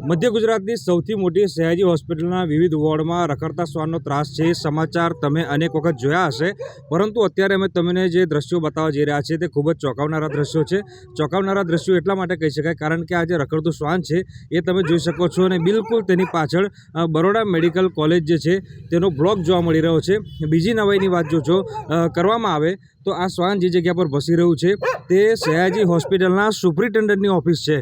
મધ્ય ગુજરાતની સૌથી મોટી સયાજી હોસ્પિટલના વિવિધ વોર્ડમાં રખડતા શ્વાનનો ત્રાસ છે. સમાચાર તમે અનેક વખત જોયા હશે, પરંતુ અત્યારે અમે તમને જે દ્રશ્યો બતાવવા જઈ રહ્યા છીએ તે ખૂબ જ ચોંકાવનારા દ્રશ્યો છે. ચોંકાવનારા દ્રશ્યો એટલા માટે કહી શકાય કારણ કે આ જે રખડતું શ્વાન છે એ તમે જોઈ શકો છો અને બિલકુલ તેની પાછળ બરોડા મેડિકલ કોલેજ જે છે તેનો બ્લોક જોવા મળી રહ્યો છે. બીજી નવાઈની વાત જો કરવામાં આવે તો આ શ્વાન જે જગ્યા પર ભસી રહ્યું છે તે સયાજી હોસ્પિટલના સુપ્રિન્ટેન્ડન્ટની ઓફિસ છે.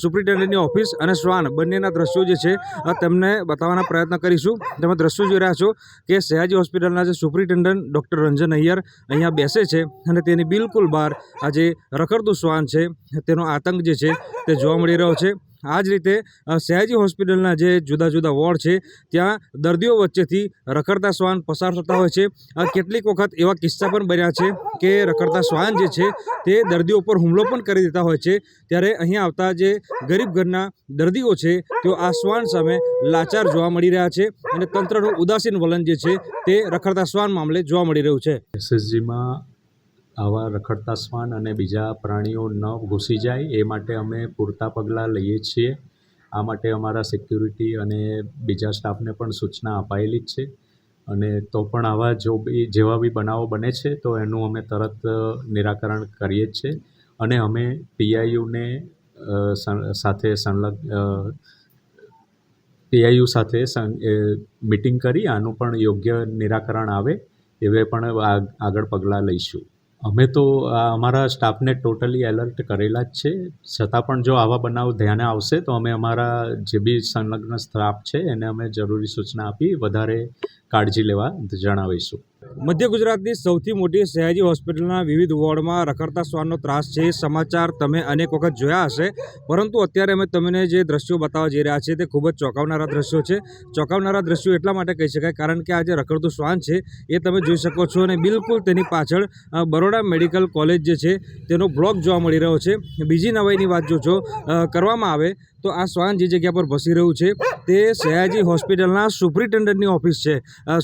સુપ્રિન્ટેન્ડન્ટની ઓફિસ અને શ્વાન બંનેના દ્રશ્યો જે છે તેમને બતાવવાના પ્રયત્ન કરીશું. તમે દ્રશ્યો જોઈ રહ્યા છો કે સયાજી હોસ્પિટલના જે સુપ્રિન્ટેન્ડન્ટ ડૉક્ટર રંજન નૈયર અહીંયા બેસે છે અને તેની બિલકુલ બહાર આ જે રખડતું શ્વાન છે તેનો આતંક જે છે તે જોવા મળી રહ્યો છે. આ જ રીતે સયાજી હોસ્પિટલના જે જુદા જુદા વોર્ડ છે ત્યાં દર્દીઓ વચ્ચેથી રખડતા શ્વાન પસાર થતા હોય છે. કેટલીક વખત એવા કિસ્સા પણ બન્યા છે કે રખડતા શ્વાન જે છે તે દર્દીઓ પર હુમલો પણ કરી દેતા હોય છે. ત્યારે અહીં આવતા જે ગરીબ ઘરના દર્દીઓ છે તેઓ આ શ્વાન સામે લાચાર જોવા મળી રહ્યા છે અને તંત્રનું ઉદાસીન વલણ જે છે તે રખડતા શ્વાન મામલે જોવા મળી રહ્યું છે. એસએસજીમાં આવા રખડતા શ્વાન અને બીજા પ્રાણીઓ ન ઘૂસી જાય એ માટે અમે પૂરતા પગલાં લઈએ છીએ. આ માટે અમારા સિક્યુરિટી અને બીજા સ્ટાફને પણ સૂચના અપાયેલી જ છે. અને તો પણ આવા જેવા બી બનાવો બને છે તો એનું અમે તરત નિરાકરણ કરીએ જ છે. અને અમે પીઆઈયુને સાથે મીટિંગ કરી આનું પણ યોગ્ય નિરાકરણ આવે એવે પણ આગળ પગલાં લઈશું. અમે તો અમારા સ્ટાફને ટોટલી એલર્ટ કરેલા જ છે. છતાં પણ જો આવા બનાવ ધ્યાને આવશે તો અમે અમારા જે બી સંલગ્ન સ્ટાફ છે એને અમે જરૂરી સૂચના આપી વધારે કાળજી લેવા જણાવીશું. મધ્ય ગુજરાતની સૌથી મોટી સયાજી હોસ્પિટલના વિવિધ વોર્ડમાં રખડતા શ્વાનનો ત્રાસ છે. સમાચાર તમે અનેક વખત જોયા હશે, પરંતુ અત્યારે અમે તમને જે દ્રશ્યો બતાવવા જઈ રહ્યા છીએ તે ખૂબ જ ચોંકાવનારા દ્રશ્યો છે. ચોંકાવનારા દ્રશ્યો એટલા માટે કહી શકાય કારણ કે આ જે રખડતું શ્વાન છે એ તમે જોઈ શકો છો અને બિલકુલ તેની પાછળ બરોડા મેડિકલ કોલેજ જે છે તેનો બ્લોક જોવા મળી રહ્યો છે. બીજી નવાઈની વાત જો કરવામાં આવે તો આ શ્વાન જે જગ્યા પર ભસી રહ્યું છે તે સયાજી હોસ્પિટલના સુપ્રિન્ટેન્ડન્ટની ઓફિસ છે.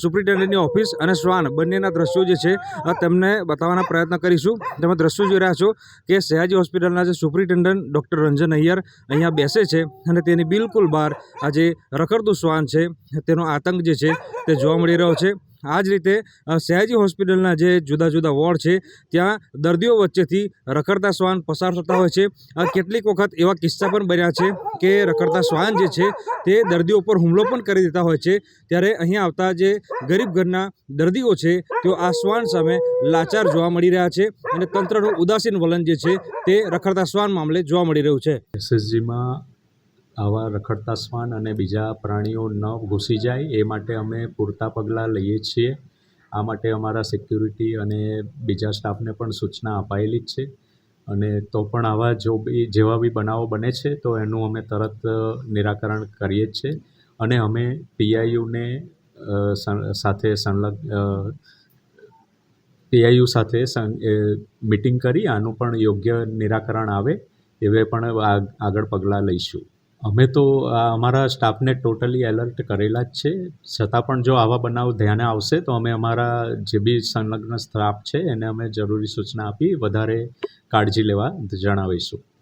સુપ્રિન્ટેન્ડન્ટની ઓફિસ અને શ્વાન બંનેના દ્રશ્યો જે છે તેમને બતાવવાના પ્રયત્ન કરીશું. તમે દ્રશ્યો જોઈ રહ્યા છો કે સયાજી હોસ્પિટલના જે સુપ્રિન્ટેન્ડન્ટ ડૉક્ટર રંજન નૈયર અહીંયા બેસે છે અને તેની બિલકુલ બહાર આ જે રખડતું શ્વાન છે તેનો આતંક જે છે તે જોવા મળી રહ્યો છે. આ જ રીતે સયાજી હોસ્પિટલના જે જુદા જુદા વોર્ડ છે ત્યાં દર્દીઓ વચ્ચેથી રખડતા શ્વાન પસાર થતા હોય છે. કેટલીક વખત એવા કિસ્સા પણ બન્યા છે કે રખડતા શ્વાન જે છે તે દર્દીઓ પર હુમલો પણ કરી દેતા હોય છે. ત્યારે અહીં આવતા જે ગરીબ ઘરના દર્દીઓ છે તેઓ આ શ્વાન સામે લાચાર જોવા મળી રહ્યા છે અને તંત્રનું ઉદાસીન વલણ જે છે તે રખડતા શ્વાન મામલે જોવા મળી રહ્યું છે. એસએસજીમાં આવા રખડતા શ્વાન અને બીજા પ્રાણીઓ ન ઘૂસી જાય એ માટે અમે પૂરતા પગલાં લઈએ છીએ. આ માટે અમારા સિક્યુરિટી અને બીજા સ્ટાફને પણ સૂચના અપાયેલી જ છે. અને તો પણ આવા જેવા બી બનાવો બને છે તો એનું અમે તરત નિરાકરણ કરીએ જ છે. અને અમે પીઆઈયુને સાથે મીટિંગ કરી આનું પણ યોગ્ય નિરાકરણ આવે એવે પણ આગળ પગલાં લઈશું. અમે તો અમારા સ્ટાફને ટોટલી એલર્ટ કરેલા જ છે. છતાં પણ જો આવા બનાવ ધ્યાને આવશે તો અમે અમારા જે બી સંલગ્ન સ્ટાફ છે એને અમે જરૂરી સૂચના આપી વધારે કાળજી લેવા જણાવીશું.